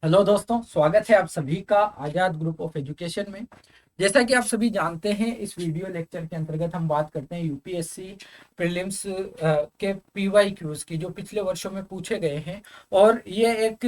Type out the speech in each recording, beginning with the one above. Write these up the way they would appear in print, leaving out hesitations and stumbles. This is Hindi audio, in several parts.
हेलो दोस्तों, स्वागत है आप सभी का आजाद ग्रुप ऑफ एजुकेशन में। जैसा कि आप सभी जानते हैं, इस वीडियो लेक्चर के अंतर्गत हम बात करते हैं यूपीएससी प्रीलिम्स के पीवाईक्यूज की, जो पिछले वर्षों में पूछे गए हैं। और ये एक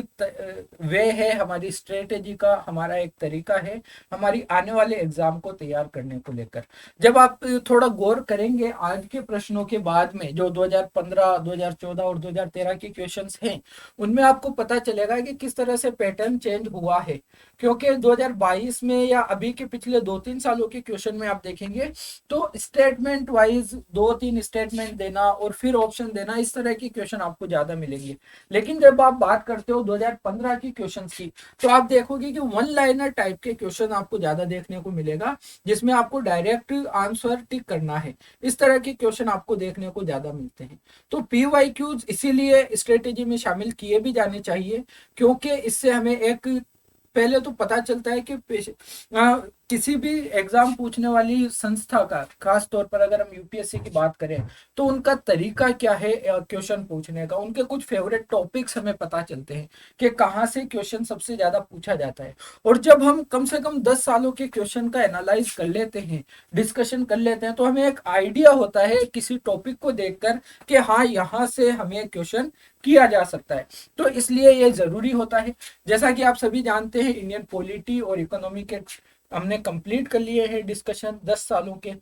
वे है, हमारी स्ट्रेटेजी का, हमारा एक तरीका है हमारी आने वाले एग्जाम को तैयार करने को लेकर। जब आप थोड़ा गौर करेंगे आज के प्रश्नों के बाद में, जो 2015, 2014 और 2013 के क्वेश्चंस हैं, उनमें आपको पता चलेगा कि किस तरह से पैटर्न चेंज हुआ है। क्योंकि 2022 में या अभी के पिछले 2-3 सालों के क्वेश्चन में आप देखेंगे तो स्टेटमेंट वाइज 2-3 स्टेटमेंट देना और फिर ऑप्शन देना, इस तरह के क्वेश्चन आपको ज्यादा मिलेंगे। लेकिन जब आप बात करते हो 2015 की क्वेश्चन की, तो आप देखोगे कि वन लाइनर टाइप के क्वेश्चन आपको ज्यादा देखने को मिलेगा, जिसमें आपको डायरेक्ट आंसर टिक करना है। इस तरह के क्वेश्चन आपको देखने को ज्यादा मिलते हैं। तो पीवाईक्यूज इसीलिए स्ट्रेटेजी में शामिल किए भी जाने चाहिए, क्योंकि इससे हमें एक पहले तो पता चलता है कि किसी भी एग्जाम पूछने वाली संस्था का, खास तौर पर अगर हम यूपीएससी की बात करें, तो उनका तरीका क्या है क्वेश्चन पूछने का। उनके कुछ फेवरेट टॉपिक्स हमें पता चलते हैं कि कहाँ से क्वेश्चन सबसे ज्यादा पूछा जाता है। और जब हम कम से कम 10 सालों के क्वेश्चन का एनालाइज कर लेते हैं, डिस्कशन कर लेते हैं, तो हमें एक आइडिया होता है किसी टॉपिक को देखकर कि हाँ, यहाँ से हमें क्वेश्चन किया जा सकता है। तो इसलिए ये जरूरी होता है। जैसा कि आप सभी जानते हैं, इंडियन पॉलिटी और इकोनॉमी के हमने कंप्लीट कर लिए हैं डिस्कशन 10 सालों के।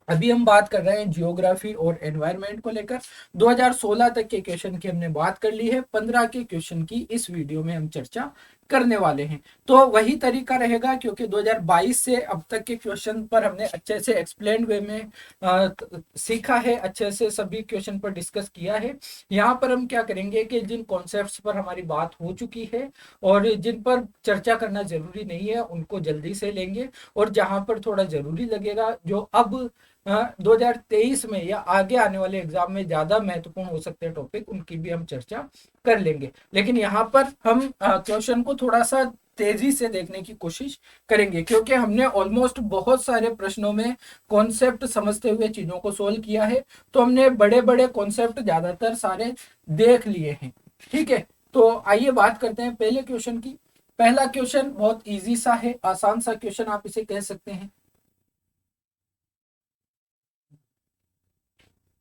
अभी हम बात कर रहे हैं जियोग्राफी और एनवायरनमेंट को लेकर। 2016 तक के क्वेश्चन की हमने बात कर ली है, 15 के क्वेश्चन की इस वीडियो में हम चर्चा करने वाले हैं। तो वही तरीका रहेगा, क्योंकि 2022 से अब तक के क्वेश्चन पर हमने अच्छे से एक्सप्लेन वे में सीखा है, अच्छे से सभी क्वेश्चन पर डिस्कस किया है। यहाँ पर हम क्या करेंगे कि जिन कॉन्सेप्ट्स पर हमारी बात हो चुकी है और जिन पर चर्चा करना जरूरी नहीं है, उनको जल्दी से लेंगे। और जहां पर थोड़ा जरूरी लगेगा, जो अब 2023 में या आगे आने वाले एग्जाम में ज्यादा महत्वपूर्ण हो सकते हैं टॉपिक, उनकी भी हम चर्चा कर लेंगे। लेकिन यहाँ पर हम क्वेश्चन को थोड़ा सा तेजी से देखने की कोशिश करेंगे, क्योंकि हमने ऑलमोस्ट बहुत सारे प्रश्नों में कॉन्सेप्ट समझते हुए चीजों को सोल्व किया है। तो हमने बड़े बड़े कॉन्सेप्ट ज्यादातर सारे देख लिए हैं। ठीक है, तो आइए बात करते हैं पहले क्वेश्चन की। पहला क्वेश्चन बहुत इजी सा है, आसान सा क्वेश्चन आप इसे कह सकते हैं।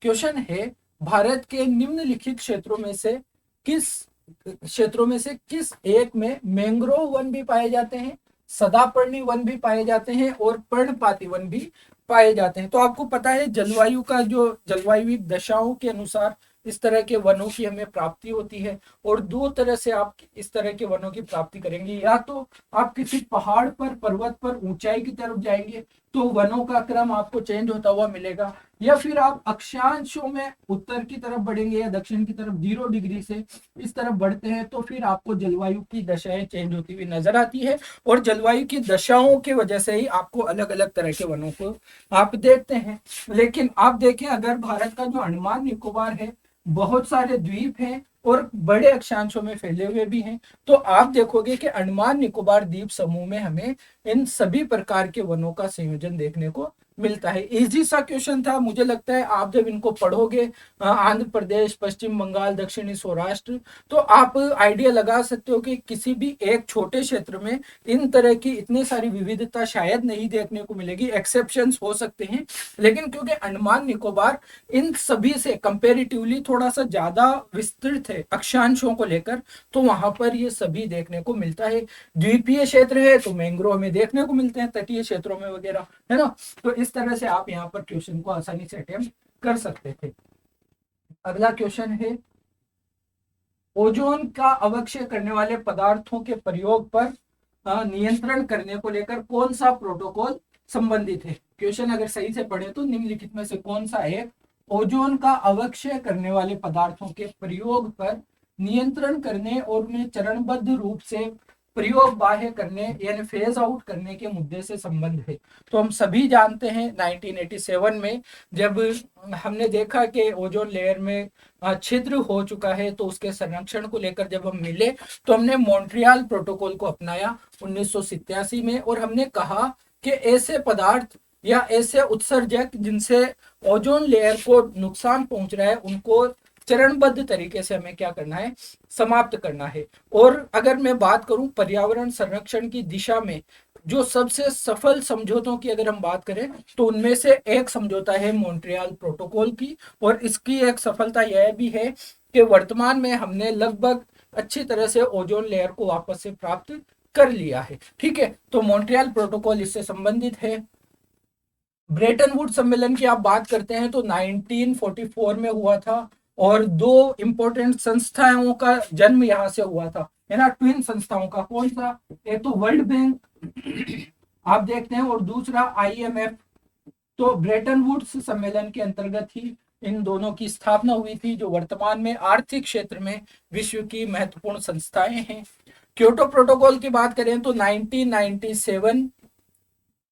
क्वेश्चन है, भारत के निम्नलिखित क्षेत्रों में से किस एक में मैंग्रोव वन भी पाए जाते हैं, सदापर्णी वन भी पाए जाते हैं और पर्णपाती वन भी पाए जाते हैं। तो आपको पता है जलवायु का, जो जलवायु दशाओं के अनुसार इस तरह के वनों की हमें प्राप्ति होती है। और दो तरह से आप इस तरह के वनों की प्राप्ति करेंगे, या तो आप किसी पहाड़ पर, पर्वत पर ऊंचाई की तरफ जाएंगे तो वनों का क्रम आपको चेंज होता हुआ मिलेगा, या फिर आप अक्षांशों में उत्तर की तरफ बढ़ेंगे या दक्षिण की तरफ 0 डिग्री से इस तरफ बढ़ते हैं, तो फिर आपको जलवायु की दशाएं चेंज होती हुई नजर आती है। और जलवायु की दशाओं की वजह से ही आपको अलग अलग तरह के वनों को आप देखते हैं। लेकिन आप देखें, अगर भारत का जो अंडमान निकोबार है, बहुत सारे द्वीप हैं और बड़े अक्षांशों में फैले हुए भी हैं, तो आप देखोगे कि अंडमान निकोबार द्वीप समूह में हमें इन सभी प्रकार के वनों का संयोजन देखने को मिलता है। इजी सा क्वेश्चन था, मुझे लगता है आप जब इनको पढ़ोगे, आंध्र प्रदेश, पश्चिम बंगाल, दक्षिणी सौराष्ट्र, तो आप आइडिया लगा सकते हो कि किसी भी एक छोटे क्षेत्र में इन तरह की इतनी सारी विविधता शायद नहीं देखने को मिलेगी। एक्सेप्शंस हो सकते हैं, लेकिन क्योंकि अंडमान निकोबार इन सभी से कंपेरेटिवली थोड़ा सा ज्यादा विस्तृत है अक्षांशों को लेकर, तो वहां पर ये सभी देखने को मिलता है। द्वीपीय क्षेत्र है तो मैंग्रोव में देखने को मिलते हैं, तटीय क्षेत्रों में वगैरह, है ना। तो इस तरह से आप यहाँ पर क्वेश्चन को आसानी से अटेम्प्ट कर सकते थे। अगला क्वेश्चन है, ओजोन का अवक्षय करने वाले पदार्थों के प्रयोग पर नियंत्रण करने को लेकर कौन सा प्रोटोकॉल संबंधित है। क्वेश्चन अगर सही से पढ़े तो निम्नलिखित में से कौन सा एक ओजोन का अवक्षय करने वाले पदार्थों के प्रयोग पर नियंत्रण करने और उन्हें चरणबद्ध रूप से प्रयोग बाह्य करने यानी फेज आउट करने के मुद्दे से संबंध है। तो हम सभी जानते हैं 1987 में जब हमने देखा कि ओजोन लेयर में छिद्र हो चुका है, तो उसके संरक्षण को लेकर जब हम मिले तो हमने मॉन्ट्रियल प्रोटोकॉल को अपनाया 1987 में। और हमने कहा कि ऐसे पदार्थ या ऐसे उत्सर्जक जिनसे ओजोन लेयर को नुकसान पहुंच रहा है, उनको चरणबद्ध तरीके से हमें क्या करना है, समाप्त करना है। और अगर मैं बात करूं पर्यावरण संरक्षण की दिशा में जो सबसे सफल समझौतों की अगर हम बात करें तो उनमें से एक समझौता है मॉन्ट्रियल प्रोटोकॉल की। और इसकी एक सफलता यह भी है कि वर्तमान में हमने लगभग अच्छी तरह से ओजोन लेयर को वापस से प्राप्त कर लिया है। ठीक है, तो मॉन्ट्रियल प्रोटोकॉल इससे संबंधित है। ब्रेटन वुड सम्मेलन की आप बात करते हैं तो 1944 में हुआ था और दो इंपॉर्टेंट संस्थाओं का जन्म यहां से हुआ था, है ना, ट्विन संस्थाओं का। कौन सा? एक तो वर्ल्ड बैंक आप देखते हैं और दूसरा आईएमएफ। तो ब्रेटन वुड्स सम्मेलन के अंतर्गत ही इन दोनों की स्थापना हुई थी, जो वर्तमान में आर्थिक क्षेत्र में विश्व की महत्वपूर्ण संस्थाएं हैं। क्योटो प्रोटोकॉल की बात करें तो 1997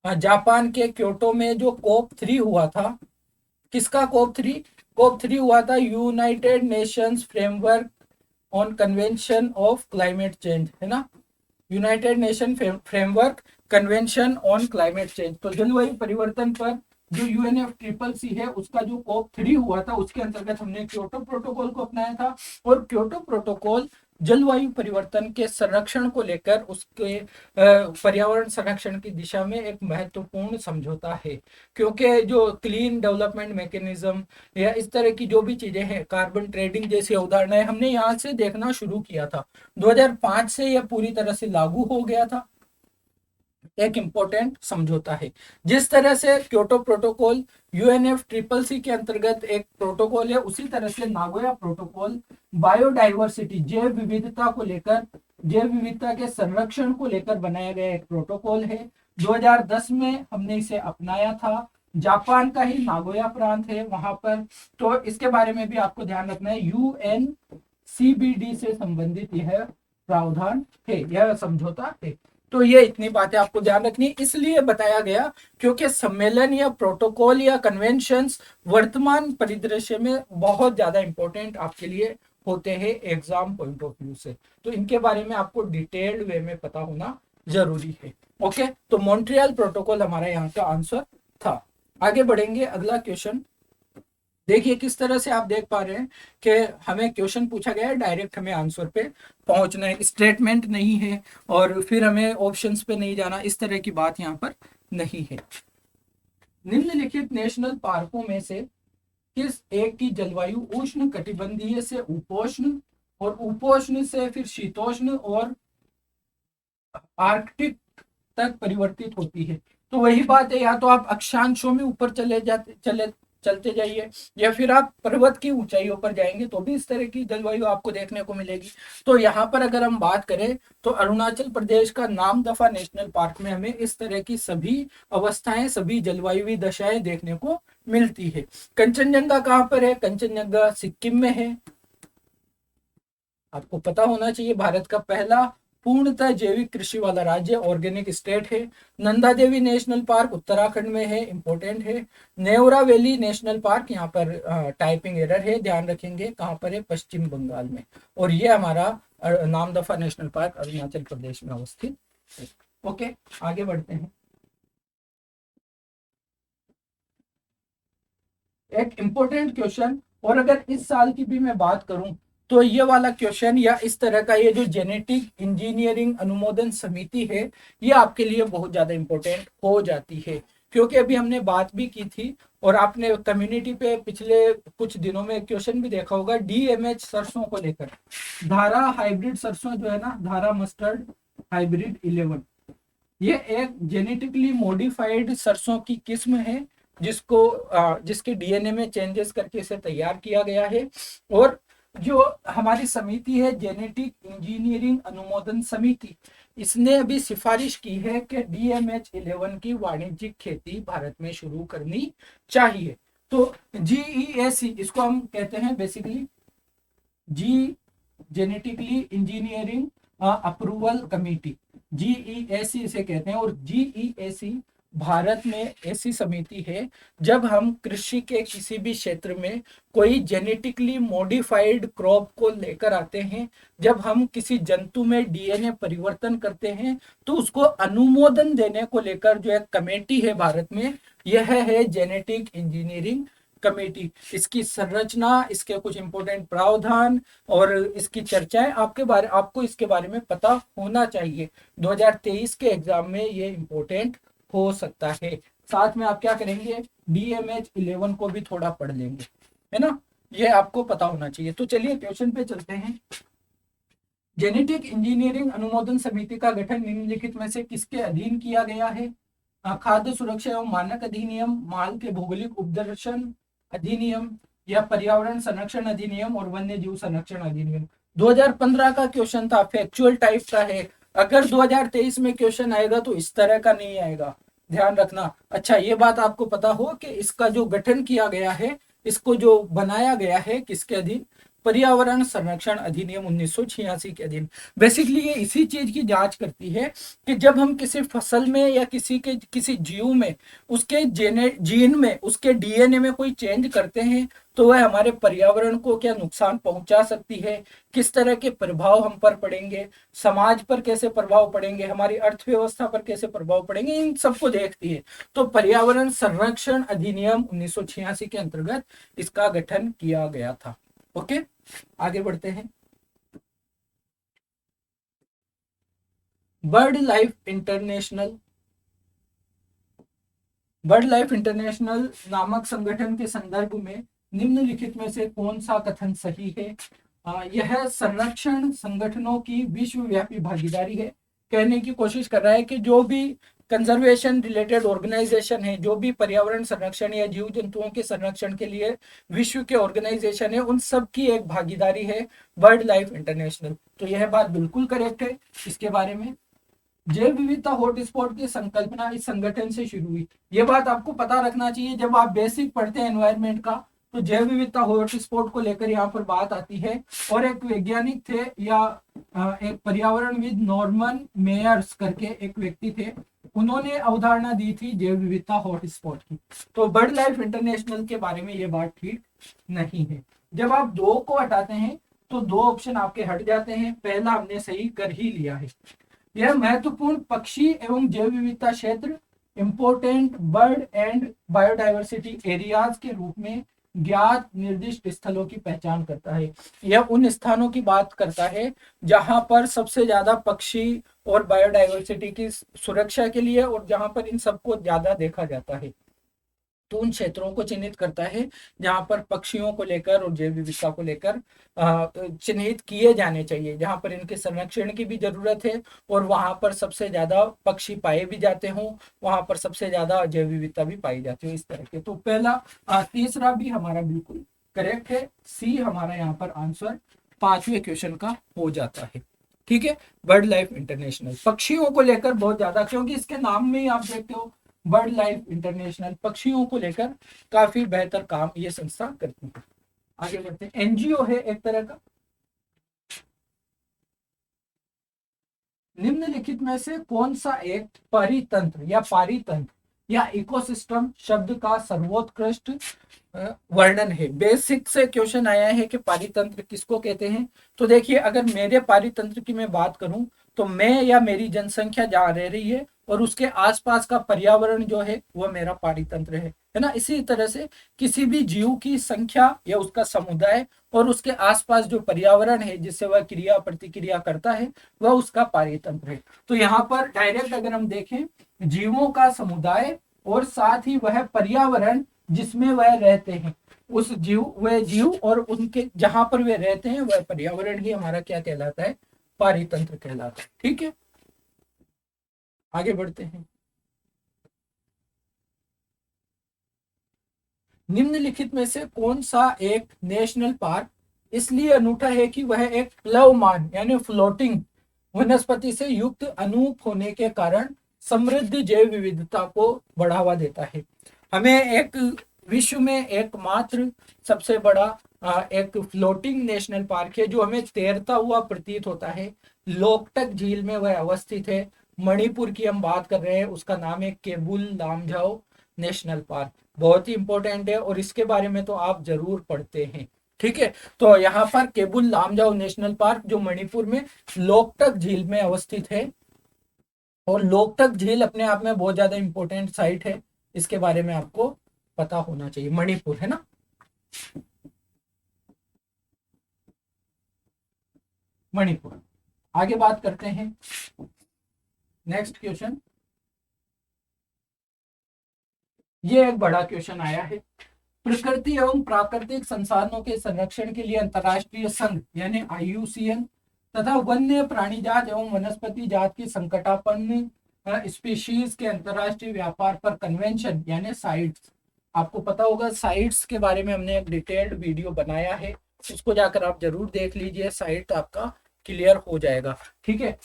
जापान के क्योटो में जो कोप 3 हुआ था, किसका कोप 3? कोप 3 हुआ था United Nations framework on convention of climate change, है ना, United nation framework convention on climate change. तो जलवायु परिवर्तन पर जो UNFCCC है उसका जो कोप 3 हुआ था उसके अंतर्गत हमने क्योटो प्रोटोकॉल को अपनाया था। और क्योटो प्रोटोकॉल जलवायु परिवर्तन के संरक्षण को लेकर उसके पर्यावरण संरक्षण की दिशा में एक महत्वपूर्ण समझौता है, क्योंकि जो क्लीन डेवलपमेंट मैकेनिज्म या इस तरह की जो भी चीजें हैं, कार्बन ट्रेडिंग जैसी अवधारणाएं हमने यहाँ से देखना शुरू किया था। 2005 से यह पूरी तरह से लागू हो गया था। एक इंपॉर्टेंट समझौता है। जिस तरह से क्योटो प्रोटोकॉल UNFCCC के अंतर्गत एक प्रोटोकॉल है, उसी तरह से नागोया प्रोटोकॉल बायोडाइवर्सिटी जैव विविधता को लेकर, जैव विविधता के संरक्षण को लेकर बनाया गया एक प्रोटोकॉल है। 2010 में हमने इसे अपनाया था। जापान का ही नागोया प्रांत है वहां पर। तो इसके बारे में भी आपको ध्यान रखना है, UNCBD से संबंधित यह प्रावधान है, यह समझौता है। तो ये इतनी बातें आपको ध्यान रखनी इसलिए बताया गया क्योंकि सम्मेलन या प्रोटोकॉल या कन्वेंशंस वर्तमान परिदृश्य में बहुत ज्यादा इंपॉर्टेंट आपके लिए होते हैं एग्जाम पॉइंट ऑफ व्यू से। तो इनके बारे में आपको डिटेल्ड वे में पता होना जरूरी है। ओके, तो मॉन्ट्रियल प्रोटोकॉल हमारा यहाँ का आंसर था। आगे बढ़ेंगे, अगला क्वेश्चन देखिए किस तरह से आप देख पा रहे हैं कि हमें क्वेश्चन पूछा गया है, डायरेक्ट हमें आंसर पे पहुंचना है, स्टेटमेंट नहीं है और फिर हमें ऑप्शंस पे नहीं जाना, इस तरह की बात यहाँ पर नहीं है। निम्नलिखित नेशनल पार्कों में से किस एक की जलवायु उष्ण कटिबंधीय से उपोष्ण और उपोष्ण से फिर शीतोष्ण और आर्कटिक तक परिवर्तित होती है? तो वही बात है, या तो आप अक्षांशों में ऊपर चलते जाइए या फिर आप पर्वत की ऊंचाइयों पर जाएंगे तो भी इस तरह की जलवायु आपको देखने को मिलेगी। तो यहाँ पर अगर हम बात करें तो अरुणाचल प्रदेश का नामदफा नेशनल पार्क में हमें इस तरह की सभी अवस्थाएं, सभी जलवायुवी दशाएं देखने को मिलती है। कंचनजंगा कहाँ पर है? कंचनजंगा सिक्किम में है। आपको पता होना चाहिए भारत का पहला पूर्णतः जैविक कृषि वाला राज्य, ऑर्गेनिक स्टेट है। नंदा देवी नेशनल पार्क उत्तराखंड में है, इंपॉर्टेंट है। नेवरा वैली नेशनल पार्क, यहाँ पर टाइपिंग एरर है, ध्यान रखेंगे, कहाँ पर है? पश्चिम बंगाल में। और ये हमारा नामदफा नेशनल पार्क अरुणाचल प्रदेश में अवस्थित है। ओके, आगे बढ़ते हैं। एक इंपॉर्टेंट क्वेश्चन, और अगर इस साल की भी मैं बात करूं तो ये वाला क्वेश्चन या इस तरह का ये जो जेनेटिक इंजीनियरिंग अनुमोदन समिति है ये आपके लिए बहुत ज्यादा इंपॉर्टेंट हो जाती है, क्योंकि अभी हमने बात भी की थी और आपने कम्युनिटी पे पिछले कुछ दिनों में क्वेश्चन भी देखा होगा DMH सरसों को लेकर। धारा हाइब्रिड सरसों जो है ना, धारा मस्टर्ड हाइब्रिड 11, ये एक जेनेटिकली मॉडिफाइड सरसों की किस्म है जिसके DNA में चेंजेस करके इसे तैयार किया गया है। और जो हमारी समिति है जेनेटिक इंजीनियरिंग अनुमोदन समिति, इसने अभी सिफारिश की है कि DMH11 की वाणिज्यिक खेती भारत में शुरू करनी चाहिए। तो GEAC इसको हम कहते हैं basically genetically engineering approval committee, GEAC इसे कहते हैं। और GEAC भारत में ऐसी समिति है जब हम कृषि के किसी भी क्षेत्र में कोई जेनेटिकली मॉडिफाइड क्रॉप को लेकर आते हैं, जब हम किसी जंतु में DNA परिवर्तन करते हैं तो उसको अनुमोदन देने को लेकर जो एक कमेटी है भारत में, यह है जेनेटिक इंजीनियरिंग कमेटी, इसकी संरचना, इसके कुछ इंपॉर्टेंट प्रावधान और इसकी चर्चाएं आपको इसके बारे में पता होना चाहिए। 2023 के एग्जाम में ये इंपॉर्टेंट हो सकता है। साथ में आप क्या करेंगे, DMH-11 को भी थोड़ा पढ़ लेंगे, है ना, ये आपको पता होना चाहिए। तो चलिए क्वेश्चन पे चलते हैं। जेनेटिक इंजीनियरिंग अनुमोदन समिति का गठन निम्नलिखित में से किसके अधीन किया गया है? खाद्य सुरक्षा एवं मानक अधिनियम, माल के भौगोलिक उपदर्शन अधिनियम, या पर्यावरण संरक्षण अधिनियम और वन्य जीव संरक्षण अधिनियम। 2015 का क्वेश्चन था, फैक्चुअल टाइप का है। अगर 2023 में क्वेश्चन आएगा तो इस तरह का नहीं आएगा, ध्यान रखना। अच्छा, ये बात आपको पता हो कि इसका जो गठन किया गया है, इसको जो बनाया गया है, किसके अधीन? पर्यावरण संरक्षण अधिनियम 1986 के अधीन। बेसिकली ये इसी चीज की जांच करती है कि जब हम किसी फसल में या किसी जीव में उसके जीन में, उसके DNA में कोई चेंज करते हैं तो वह हमारे पर्यावरण को क्या नुकसान पहुंचा सकती है, किस तरह के प्रभाव हम पर पड़ेंगे, समाज पर कैसे प्रभाव पड़ेंगे, हमारी अर्थव्यवस्था पर कैसे प्रभाव पड़ेंगे, इन सबको देखती है। तो पर्यावरण संरक्षण अधिनियम 1986 के अंतर्गत इसका गठन किया गया था। ओके, आगे बढ़ते हैं। बर्ड लाइफ इंटरनेशनल नामक संगठन के संदर्भ में निम्नलिखित में से कौन सा कथन सही है? यह संरक्षण संगठनों की विश्वव्यापी भागीदारी है। कहने की कोशिश कर रहा है कि जो भी कंजर्वेशन रिलेटेड ऑर्गेनाइजेशन है, जो भी पर्यावरण संरक्षण या जीव जंतुओं के संरक्षण के लिए विश्व के ऑर्गेनाइजेशन है, उन सब की एक भागीदारी है बर्ड लाइफ इंटरनेशनल। तो यह बात बिल्कुल करेक्ट है। इसके बारे में जैव विविधता हॉटस्पॉट की संकल्पना इस संगठन से शुरू हुई। ये बात आपको पता रखना चाहिए, जब आप बेसिक पढ़ते हैं एनवायरनमेंट का तो जैव विविधता हॉटस्पॉट को लेकर यहाँ पर बात आती है। और एक वैज्ञानिक थे या एक पर्यावरणविद नॉर्मन मेयर्स करके एक व्यक्ति थे, उन्होंने अवधारणा दी थी जैव विविधता हॉटस्पॉट की। तो बर्ड लाइफ इंटरनेशनल के बारे में ये बात ठीक नहीं है। जब आप दो को हटाते हैं तो दो ऑप्शन आपके हट जाते हैं, पहला हमने सही कर ही लिया है। यह महत्वपूर्ण पक्षी एवं जैव विविधता क्षेत्र, important bird and biodiversity areas के रूप में ज्ञात निर्दिष्ट स्थलों की पहचान करता है। यह उन स्थानों की बात करता है जहां पर सबसे ज्यादा पक्षी और बायोडाइवर्सिटी की सुरक्षा के लिए और जहां पर इन सबको ज्यादा देखा जाता है। तो उन क्षेत्रों को चिन्हित करता है जहां पर पक्षियों को लेकर और जैव विविधता को लेकर चिन्हित किए जाने चाहिए, जहां पर इनके संरक्षण की भी जरूरत है और वहां पर सबसे ज्यादा पक्षी पाए भी जाते हों, वहां पर सबसे ज्यादा जैव विविधता भी पाई जाती है, इस तरह के। तो पहला तीसरा भी हमारा बिल्कुल करेक्ट है। सी हमारा यहाँ पर आंसर पांचवें क्वेश्चन का हो जाता है। ठीक है, बर्ड लाइफ इंटरनेशनल पक्षियों को लेकर बहुत ज्यादा, क्योंकि इसके नाम में ही आप देखते हो बर्ड लाइफ इंटरनेशनल, पक्षियों को लेकर काफी बेहतर काम ये संस्था करती है। आगे बढ़ते हैं। NGO है एक तरह का। निम्नलिखित में से कौन सा एक पारितंत्र या इकोसिस्टम शब्द का सर्वोत्कृष्ट वर्णन है? बेसिक से क्वेश्चन आया है कि पारितंत्र किसको कहते हैं। तो देखिए, अगर मेरे पारितंत्र की मैं बात करूं तो मैं या मेरी जनसंख्या जहां रह रही है और उसके आसपास का पर्यावरण जो है वह मेरा पारितंत्र है ना। इसी तरह से किसी भी जीव की संख्या या उसका समुदाय और उसके आसपास जो पर्यावरण है जिससे वह क्रिया प्रतिक्रिया करता है वह उसका पारितंत्र है। तो यहाँ पर डायरेक्ट अगर हम देखें, जीवों का समुदाय और साथ ही वह पर्यावरण जिसमें वह रहते हैं, वह जीव और उनके जहां पर वे रहते हैं वह पर्यावरण ही हमारा क्या कहलाता है? पारितंत्र कहलाता है। ठीक है, आगे बढ़ते हैं। निम्नलिखित में से कौन सा एक नेशनल पार्क इसलिए अनूठा है कि वह एक प्लवमान यानी फ्लोटिंग वनस्पति से युक्त अनूप होने के कारण समृद्ध जैव विविधता को बढ़ावा देता है? हमें एक विश्व में एकमात्र सबसे बड़ा एक फ्लोटिंग नेशनल पार्क है जो हमें तैरता हुआ प्रतीत होता है। लोकटक झील में वह अवस्थित है। मणिपुर की हम बात कर रहे हैं, उसका नाम है केबुल लामझाओ नेशनल पार्क। बहुत ही इंपॉर्टेंट है और इसके बारे में तो आप जरूर पढ़ते हैं। ठीक है, तो यहाँ पर केबुल लामझाओ नेशनल पार्क जो मणिपुर में लोकटक झील में अवस्थित है, और लोकटक झील अपने आप में बहुत ज्यादा इंपॉर्टेंट साइट है, इसके बारे में आपको पता होना चाहिए। मणिपुर है ना, मणिपुर। आगे बात करते हैं नेक्स्ट क्वेश्चन। ये एक बड़ा क्वेश्चन आया है। प्रकृति एवं प्राकृतिक संसाधनों के संरक्षण के लिए अंतर्राष्ट्रीय संघ यानी IUCN तथा वन्य प्राणी जात एवं वनस्पति जात की संकटापन्न स्पीशीज के अंतर्राष्ट्रीय व्यापार पर कन्वेंशन यानी साइट्स, आपको पता होगा साइट्स के बारे में हमने एक डिटेल्ड वीडियो बनाया है, उसको जाकर आप जरूर देख लीजिए, साइट आपका क्लियर हो जाएगा। ठीक है,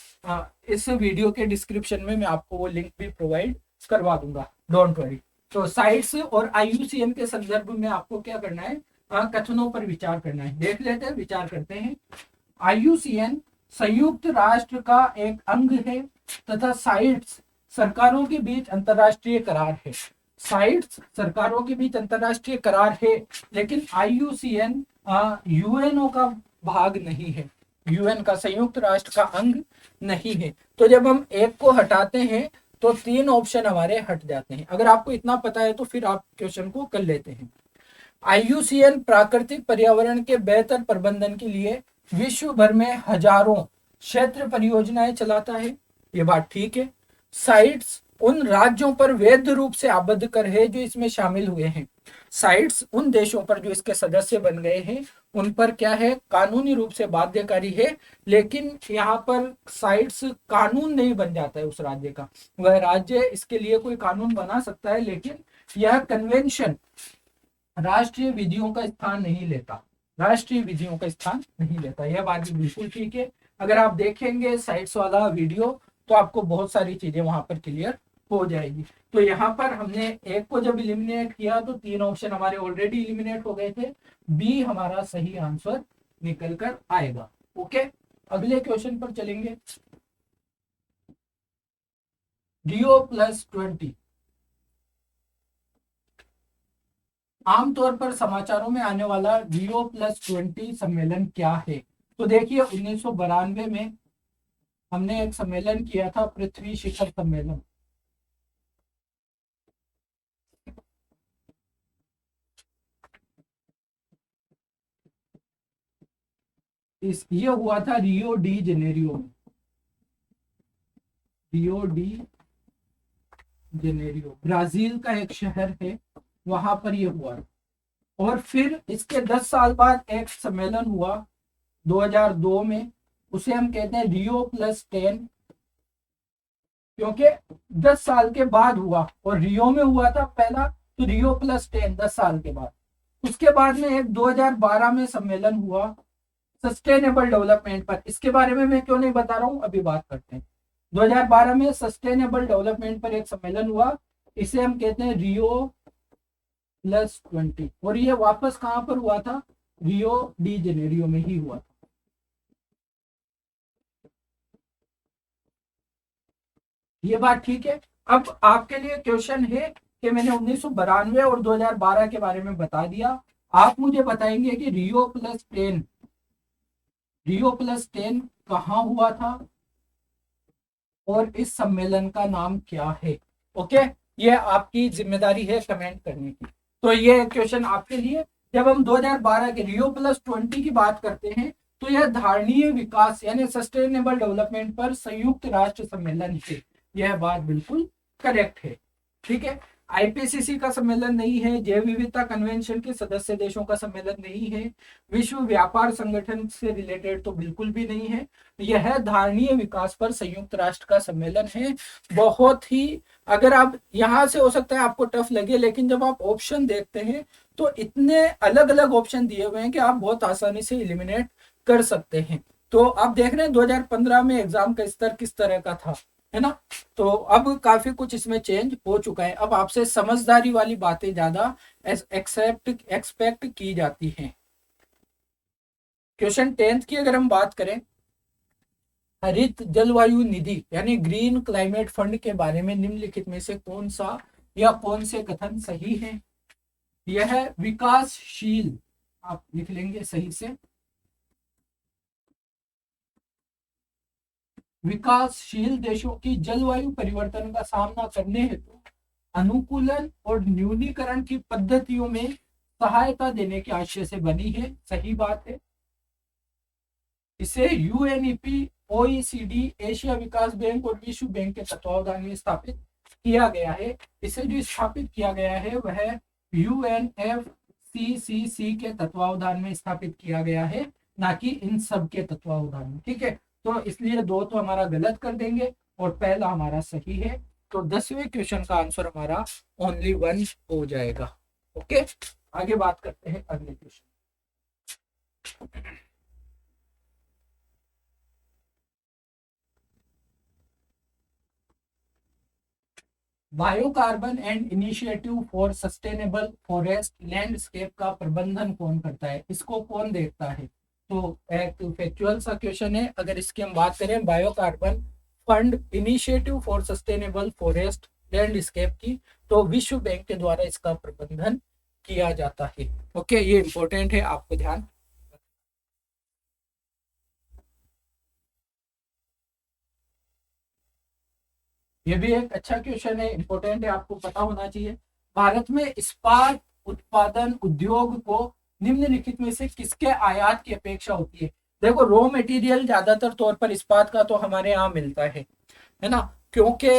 इस वीडियो के डिस्क्रिप्शन में मैं आपको वो लिंक भी प्रोवाइड करवा दूंगा, डोंट वरी। तो साइट्स और IUCN के संदर्भ में आपको क्या करना है, कथनों पर विचार करना है। देख लेते हैं, विचार करते हैं। IUCN संयुक्त राष्ट्र का एक अंग है तथा साइट्स सरकारों के बीच अंतरराष्ट्रीय करार है। साइट्स सरकारों के बीच अंतरराष्ट्रीय करार है, लेकिन IUCN UNO का भाग नहीं है, UN का संयुक्त राष्ट्र का अंग नहीं है। तो जब हम एक को हटाते हैं तो 3 ऑप्शन हमारे हट जाते हैं। अगर आपको इतना पता है तो फिर आप क्वेश्चन को कर लेते हैं। IUCN प्राकृतिक पर्यावरण के बेहतर प्रबंधन के लिए विश्व भर में हजारों क्षेत्र परियोजनाएं चलाता है, ये बात ठीक है। साइट्स उन राज्यों पर वैध रूप से आबद्ध कर है जो इसमें शामिल हुए हैं। साइट्स उन देशों पर जो इसके सदस्य बन गए हैं उन पर क्या है, कानूनी रूप से बाध्यकारी है, लेकिन यहाँ पर साइट्स कानून नहीं बन जाता है उस राज्य का। वह राज्य इसके लिए कोई कानून बना सकता है, लेकिन यह कन्वेंशन राष्ट्रीय विधियों का स्थान नहीं लेता, राष्ट्रीय विधियों का स्थान नहीं लेता। यह बात भी बिल्कुल ठीक है। अगर आप देखेंगे साइट्स वाला वीडियो तो आपको बहुत सारी चीजें वहां पर क्लियर हो जाएगी। तो यहाँ पर हमने एक को जब इलिमिनेट किया तो 3 ऑप्शन हमारे ऑलरेडी इलिमिनेट हो गए थे, बी हमारा सही आंसर निकल कर आएगा। ओके, अगले क्वेश्चन पर चलेंगे। Rio+20 आमतौर पर समाचारों में आने वाला Rio+20 सम्मेलन क्या है? तो देखिए 1992 में हमने एक सम्मेलन किया था, पृथ्वी शिखर सम्मेलन। ये हुआ था रियो डी जेनेरियो में, रियो डी जेनेरियो ब्राजील का एक शहर है, वहां पर ये हुआ। और फिर इसके 10 साल बाद एक सम्मेलन हुआ 2002 में, उसे हम कहते हैं Rio+10, क्योंकि 10 साल के बाद हुआ और रियो में हुआ था पहला, तो Rio+10 10 साल के बाद। उसके बाद में एक 2012 में सम्मेलन हुआ सस्टेनेबल डेवलपमेंट पर। इसके बारे में मैं क्यों नहीं बता रहा हूं, अभी बात करते हैं। 2012 में सस्टेनेबल डेवलपमेंट पर एक सम्मेलन हुआ, इसे हम कहते हैं Rio+20। और ये वापस कहां पर हुआ था, रियो डी जेनेरियो में ही हुआ था। ये बात ठीक है। अब आपके लिए क्वेश्चन है कि मैंने 1992 और 2012 के बारे में बता दिया, आप मुझे बताएंगे कि Rio+10 कहाँ हुआ था और इस सम्मेलन का नाम क्या है। ओके, ये आपकी जिम्मेदारी है कमेंट करने की। तो ये क्वेश्चन आपके लिए। जब हम 2012 के Rio+20 की बात करते हैं तो यह धारणीय विकास यानी सस्टेनेबल डेवलपमेंट पर संयुक्त राष्ट्र सम्मेलन है, यह बात बिल्कुल करेक्ट है। ठीक है, IPCC का सम्मेलन नहीं है, जैव विविधता कन्वेंशन के सदस्य देशों का सम्मेलन नहीं है, विश्व व्यापार संगठन से रिलेटेड तो बिल्कुल भी नहीं है, यह धारणीय विकास पर संयुक्त राष्ट्र का सम्मेलन है। बहुत ही, अगर आप यहां से हो सकता है आपको टफ लगे, लेकिन जब आप ऑप्शन देखते हैं तो इतने अलग अलग ऑप्शन दिए हुए हैं कि आप बहुत आसानी से एलिमिनेट कर सकते हैं। तो आप देख रहे हैं 2015 में एग्जाम का स्तर किस तरह का था, है ना। तो अब काफी कुछ इसमें चेंज हो चुका है, अब आपसे समझदारी वाली बातें ज्यादा एक्सपेक्ट की जाती हैं। क्वेश्चन 10th की अगर हम बात करें, हरित जलवायु निधि यानी ग्रीन क्लाइमेट फंड के बारे में निम्नलिखित में से कौन सा या कौन से कथन सही है। यह विकासशील, आप लिख लेंगे सही से, विकासशील देशों की जलवायु परिवर्तन का सामना करने हेतु अनुकूलन और न्यूनीकरण की पद्धतियों में सहायता देने के आशय से बनी है, सही बात है। इसे यूएनईपी, ओईसीडी, एशिया विकास बैंक और विश्व बैंक के तत्वावधान में स्थापित किया गया है। इसे जो स्थापित किया गया है वह यूएनएफसीसीसी के तत्वावधान में स्थापित किया गया है, ना कि इन सब के तत्वावधान में। ठीक है, तो इसलिए दो तो हमारा गलत कर देंगे और पहला हमारा सही है। तो 10वें क्वेश्चन का आंसर हमारा ओनली 1 हो जाएगा। ओके, आगे बात करते हैं अगले question. Biocarbon and initiative for sustainable forest landscape का प्रबंधन कौन करता है, इसको कौन देखता है? तो एक फैक्चुअल सा क्वेश्चन है। अगर इसकी हम बात करें biocarbon fund initiative for sustainable forest landscape की, तो विश्व बैंक के द्वारा इसका प्रबंधन किया जाता है। ओके, ये इंपॉर्टेंट है, आपको ध्यान। ये भी एक अच्छा क्वेश्चन है, इंपॉर्टेंट है, आपको पता होना चाहिए। भारत में इस्पात उत्पादन उद्योग को निम्नलिखित में से किसके आयात की अपेक्षा होती है? देखो, रॉ मटेरियल ज्यादातर तौर पर इस्पात का तो हमारे यहाँ मिलता है ना, क्योंकि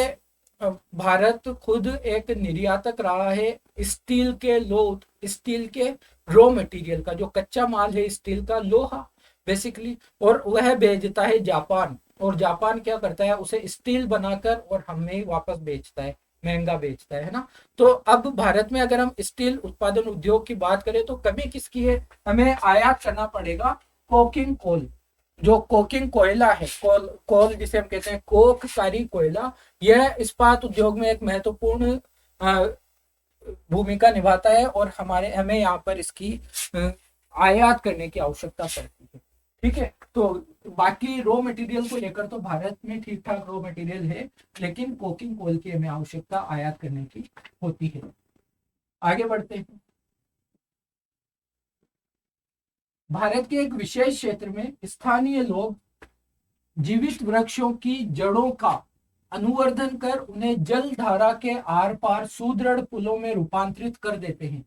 भारत खुद एक निर्यातक रहा है स्टील के स्टील के रॉ मटेरियल का, जो कच्चा माल है स्टील का, लोहा बेसिकली, और वह भेजता है जापान, और जापान क्या करता है, उसे स्टील बनाकर और हमें वापस बेचता है, महंगा बेचता है ना। तो अब भारत में अगर हम स्टील उत्पादन उद्योग की बात करें तो कमी किसकी है? हमें आयात करना पड़ेगा कोकिंग कोल, जो कोकिंग कोयला है, कोल जिसे हम कहते हैं कोककारी कोयला, यह इस्पात उद्योग में एक महत्वपूर्ण भूमिका निभाता है, और हमें यहाँ पर इसकी आयात करने की आवश्यकता पड़ती है। ठीक है, तो बाकी रॉ मटेरियल को लेकर तो भारत में ठीक ठाक रॉ मटेरियल है, लेकिन कोकिंग कोल की हमें आवश्यकता आयात करने की होती है। आगे बढ़ते हैं। भारत के एक विशेष क्षेत्र में स्थानीय लोग जीवित वृक्षों की जड़ों का अनुवर्धन कर उन्हें जल धारा के आर पार सुदृढ़ पुलों में रूपांतरित कर देते हैं।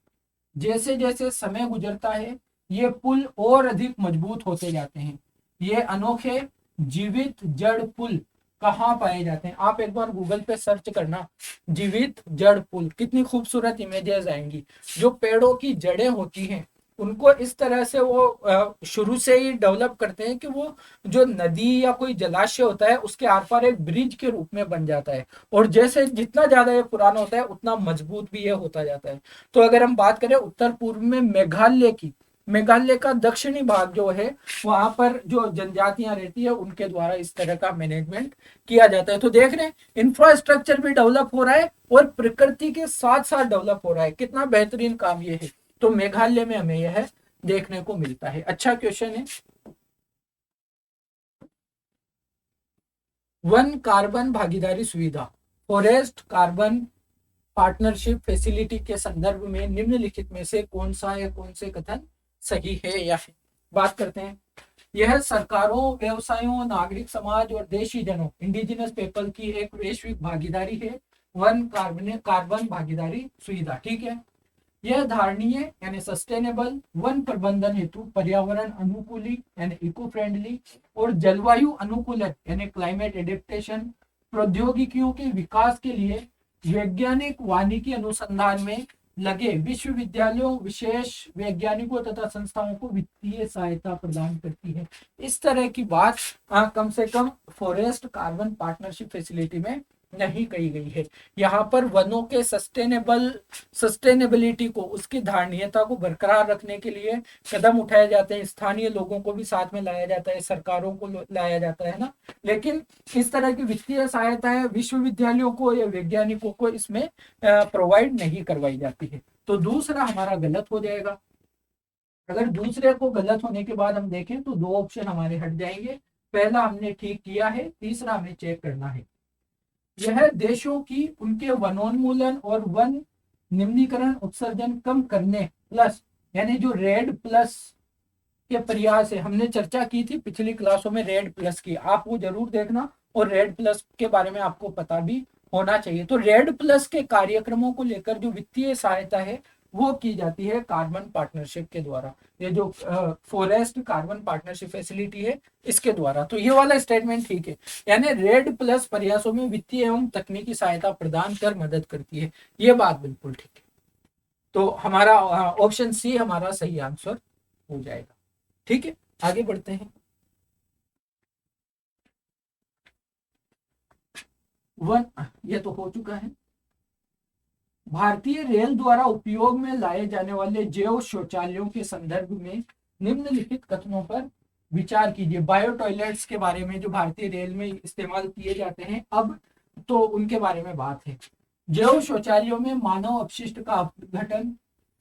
जैसे जैसे समय गुजरता है ये पुल और अधिक मजबूत होते जाते हैं। ये अनोखे जीवित जड़ पुल कहाँ पाए जाते हैं? आप एक बार गूगल पे सर्च करना, जीवित जड़ पुल, कितनी खूबसूरत इमेजेस आएंगी। जो पेड़ों की जड़ें होती हैं उनको इस तरह से वो शुरू से ही डेवलप करते हैं कि वो जो नदी या कोई जलाशय होता है उसके आर पार एक ब्रिज के रूप में बन जाता है, और जैसे जितना ज्यादा ये पुराना होता है उतना मजबूत भी ये होता जाता है। तो अगर हम बात करें उत्तर पूर्व में मेघालय की, मेघालय का दक्षिणी भाग जो है वहां पर जो जनजातियां रहती है उनके द्वारा इस तरह का मैनेजमेंट किया जाता है। तो देख रहे हैं इंफ्रास्ट्रक्चर भी डेवलप हो रहा है और प्रकृति के साथ साथ डेवलप हो रहा है। कितना बेहतरीन काम ये है। तो मेघालय में हमें यह देखने को मिलता है। अच्छा क्वेश्चन है। वन कार्बन भागीदारी सुविधा, फॉरेस्ट कार्बन पार्टनरशिप फैसिलिटी के संदर्भ में निम्नलिखित में से कौन सा या कौन से कथन सही है या है? बात करते हैं। यह सरकारों, व्यवसायों, नागरिक समाज और देशी जनों, इंडिजिनस पीपल की एक वैश्विक भागीदारी है, वन कार्बन भागीदारी सुविधा। ठीक है, यह धारणीय यानी सस्टेनेबल, वन प्रबंधन हेतु पर्यावरण अनुकूली यानी इको फ्रेंडली, और जलवायु अनुकूलन यानी क्लाइमेट एडेप्टेशन प्रौद्योगिकियों के विकास के लिए वैज्ञानिक वानिकी अनुसंधान में लगे विश्वविद्यालयों, विशेष वैज्ञानिकों तथा संस्थाओं को वित्तीय सहायता प्रदान करती है। इस तरह की बात कम से कम फॉरेस्ट कार्बन पार्टनरशिप फैसिलिटी में नहीं कही गई है। यहाँ पर वनों के सस्टेनेबिलिटी को, उसकी धारणीयता को बरकरार रखने के लिए कदम उठाए जाते हैं। स्थानीय लोगों को भी साथ में लाया जाता है, सरकारों को लाया जाता है ना, लेकिन इस तरह की वित्तीय सहायताएं विश्वविद्यालयों को या वैज्ञानिकों को इसमें प्रोवाइड नहीं करवाई जाती है। तो दूसरा हमारा गलत हो जाएगा। अगर दूसरे को गलत होने के बाद हम देखें तो दो ऑप्शन हमारे हट जाएंगे। पहला हमने ठीक किया है, तीसरा हमें चेक करना है। यह देशों की उनके वनोन्मूलन और वन निम्नीकरण उत्सर्जन कम करने प्लस, यानी जो रेड प्लस के प्रयास है, हमने चर्चा की थी पिछली क्लासों में रेड प्लस की, आप वो जरूर देखना, और रेड प्लस के बारे में आपको पता भी होना चाहिए। तो रेड प्लस के कार्यक्रमों को लेकर जो वित्तीय सहायता है वो की जाती है कार्बन पार्टनरशिप के द्वारा। ये जो फॉरेस्ट कार्बन पार्टनरशिप फैसिलिटी है इसके द्वारा। तो ये वाला स्टेटमेंट ठीक है, यानी रेड प्लस प्रयासों में वित्तीय एवं तकनीकी सहायता प्रदान कर मदद करती है, ये बात बिल्कुल ठीक है। तो हमारा ऑप्शन सी हमारा सही आंसर हो जाएगा। ठीक है, आगे बढ़ते हैं। वन, ये तो हो चुका है। भारतीय रेल द्वारा उपयोग में लाए जाने वाले जैव शौचालयों के संदर्भ में निम्नलिखित कथनों पर विचार कीजिए। बायो टॉयलेट्स के बारे में जो भारतीय रेल में इस्तेमाल किए जाते हैं अब, तो उनके बारे में बात है। जैव शौचालयों में मानव अपशिष्ट का अपघटन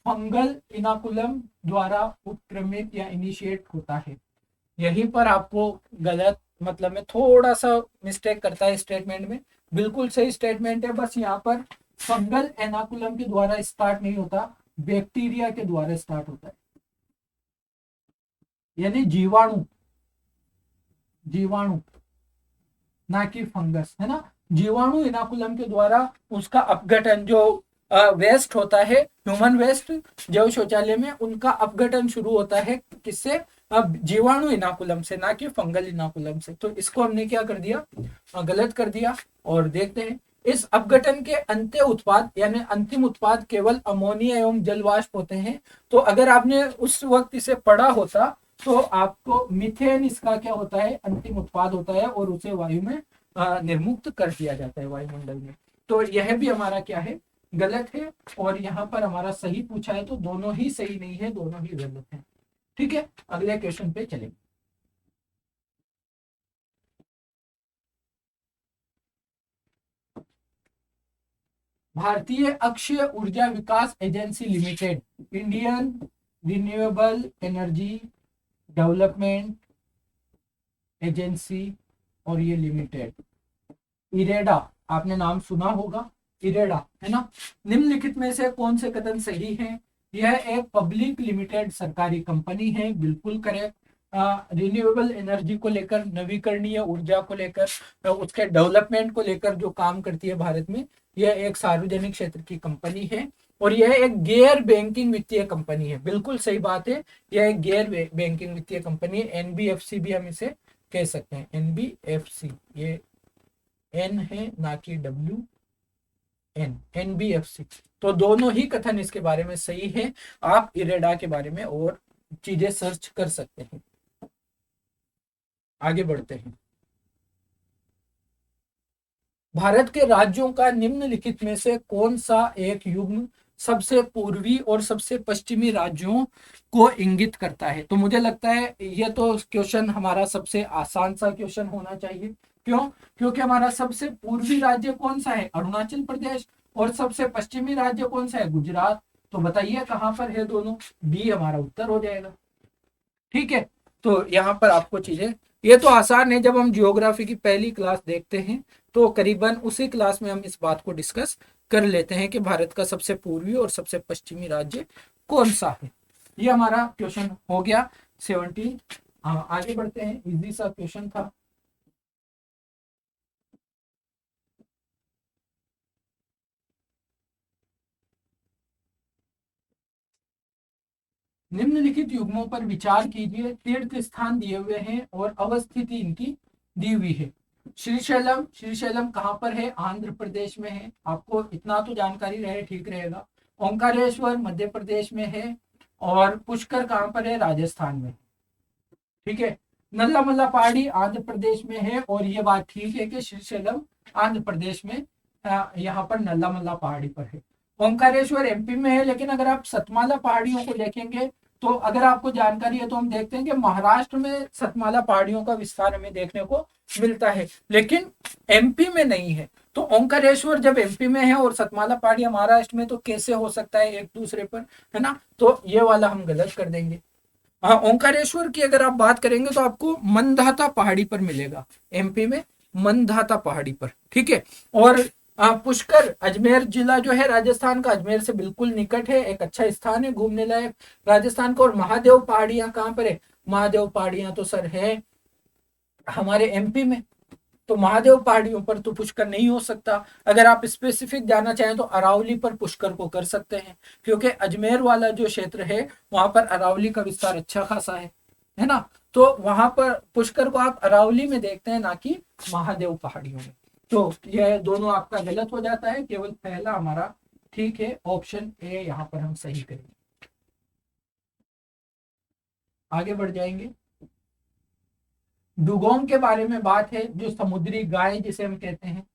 फंगल इनाकुलम द्वारा उत्क्रमित या इनिशिएट होता है। यहीं पर आपको गलत मतलब में थोड़ा सा मिस्टेक करता है स्टेटमेंट में। बिल्कुल सही स्टेटमेंट है, बस यहाँ पर फंगल एनाकुलम के द्वारा स्टार्ट नहीं होता, बैक्टीरिया के द्वारा स्टार्ट होता है, यानी जीवाणु, जीवाणु ना कि फंगस, है ना। जीवाणु इनाकुलम के द्वारा उसका अपघटन, जो वेस्ट होता है ह्यूमन वेस्ट जैव शौचालय में, उनका अपघटन शुरू होता है किससे? अब जीवाणु इनाकुलम से, ना कि फंगल इनाकुलम से। तो इसको हमने क्या कर दिया? गलत कर दिया। और देखते हैं, इस अपघटन के अंत्य उत्पाद यानी अंतिम उत्पाद केवल अमोनिया एवं जलवाष्प होते हैं। तो अगर आपने उस वक्त इसे पढ़ा होता तो आपको मीथेन इसका क्या होता है? अंतिम उत्पाद होता है, और उसे वायु में निर्मुक्त कर दिया जाता है वायुमंडल में। तो यह भी हमारा क्या है? गलत है। और यहाँ पर हमारा सही पूछा है तो दोनों ही सही नहीं है, दोनों ही गलत है। ठीक है, अगले क्वेश्चन पे चलेंगे। भारतीय अक्षय ऊर्जा विकास agency limited, Indian renewable energy development agency, और ये लिमिटेड इरेडा, आपने नाम सुना होगा, इरेडा, है ना। निम्नलिखित में से कौन से कथन सही हैं? यह एक पब्लिक लिमिटेड सरकारी कंपनी है, बिल्कुल करेक्ट। रिन्यूएबल एनर्जी को लेकर, नवीकरणीय ऊर्जा को लेकर, उसके डेवलपमेंट को लेकर जो काम करती है भारत में, यह एक सार्वजनिक क्षेत्र की कंपनी है। और यह एक गैर बैंकिंग वित्तीय कंपनी है, बिल्कुल सही बात है, यह एक गैर बैंकिंग वित्तीय कंपनी है। एनबीएफसी भी हम इसे कह सकते हैं, एनबीएफसी, ये एन है ना कि डब्ल्यू एन, एनबीएफसी। तो दोनों ही कथन इसके बारे में सही है। आप इरेडा के बारे में और चीजें सर्च कर सकते हैं। आगे बढ़ते हैं। भारत के राज्यों का निम्नलिखित में से कौन सा एक युग्म सबसे पूर्वी और सबसे पश्चिमी राज्यों को इंगित करता है? तो मुझे लगता है ये तो क्वेश्चन हमारा सबसे आसान सा क्वेश्चन होना चाहिए। क्यों? क्योंकि हमारा सबसे पूर्वी राज्य कौन सा है? अरुणाचल प्रदेश। और सबसे पश्चिमी राज्य कौन सा है? गुजरात। तो बताइए कहां पर है दोनों? बी हमारा उत्तर हो जाएगा। ठीक है, तो यहाँ पर आपको चीजें, ये तो आसान है, जब हम जियोग्राफी की पहली क्लास देखते हैं तो करीबन उसी क्लास में हम इस बात को डिस्कस कर लेते हैं कि भारत का सबसे पूर्वी और सबसे पश्चिमी राज्य कौन सा है। ये हमारा क्वेश्चन हो गया 17। हाँ, आगे बढ़ते हैं, इजी सा क्वेश्चन था। निम्नलिखित युग्मों पर विचार कीजिए। तीर्थ स्थान दिए हुए हैं और अवस्थिति इनकी दी हुई है। श्रीशैलम, श्रीशैलम कहाँ पर है? आंध्र प्रदेश में है, आपको इतना तो जानकारी रहे, ठीक रहेगा। ओंकारेश्वर मध्य प्रदेश में है। और पुष्कर कहाँ पर है? राजस्थान में। ठीक है, नल्ला मल्ला पहाड़ी आंध्र प्रदेश में है, और ये बात ठीक है कि श्रीशैलम आंध्र प्रदेश में, यहाँ पर नल्ला मल्ला पहाड़ी पर है। ओंकारेश्वर एमपी में है, लेकिन अगर आप सतमाला पहाड़ियों को देखेंगे तो अगर आपको जानकारी है तो हम देखते हैं कि महाराष्ट्र में सतमाला पहाड़ियों का विस्तार हमें देखने को मिलता है, लेकिन एमपी में नहीं है। तो ओंकारेश्वर जब एमपी में है और सतमाला पहाड़ी महाराष्ट्र में, तो कैसे हो सकता है एक दूसरे पर, है ना। तो ये वाला हम गलत कर देंगे। हाँ, ओंकारेश्वर की अगर आप बात करेंगे तो आपको मंदाता पहाड़ी पर मिलेगा, एमपी में मंदाता पहाड़ी पर। ठीक है, और पुष्कर अजमेर जिला जो है राजस्थान का, अजमेर से बिल्कुल निकट है, एक अच्छा स्थान है घूमने लायक राजस्थान का। और महादेव पहाड़ियां कहाँ पर है? महादेव पहाड़ियां तो सर है हमारे एमपी में। तो महादेव पहाड़ियों पर तो पुष्कर नहीं हो सकता। अगर आप स्पेसिफिक जाना चाहें तो अरावली पर पुष्कर को कर सकते हैं, क्योंकि अजमेर वाला जो क्षेत्र है वहां पर अरावली का विस्तार अच्छा खासा है ना। तो वहां पर पुष्कर को आप अरावली में देखते हैं, ना कि महादेव पहाड़ियों में। तो यह दोनों आपका गलत हो जाता है, केवल पहला हमारा ठीक है, ऑप्शन ए यहाँ पर हम सही करेंगे। आगे बढ़ जाएंगे। डुगोंग के बारे में बात है, जो समुद्री गाय जिसे हम कहते हैं,